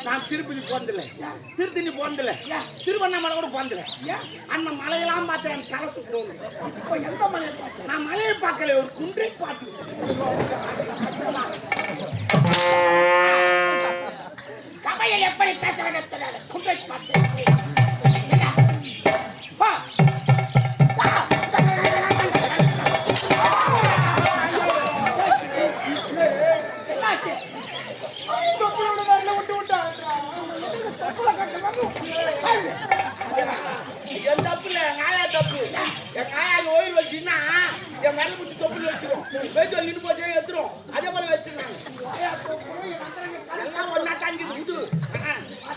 நான் திருப்பதி போனதில்லை, திருத்தணி போனதில்லை, திருவண்ணாமலை கூட போனதில்லை. அந்த மலையெல்லாம் பார்த்தேன், எனக்கு தலை சுத்தம். இப்போ எந்த மலையை பார்த்தேன்? நான் மலையை பார்க்கல, ஒரு குன்றை பார்த்து. சபையில் எப்படி பேச வேண்டும் தெரியாது, குன்றை பார்த்து. என் தப்பு இல்லை, என் ஆயா தப்பு. என் ஆயா ஓய்வு வச்சுன்னா என் மேல பிடிச்சி தொப்புள் வச்சிரும். வெயிட் நின்று போச்சு எடுத்துரும். அதே மாதிரி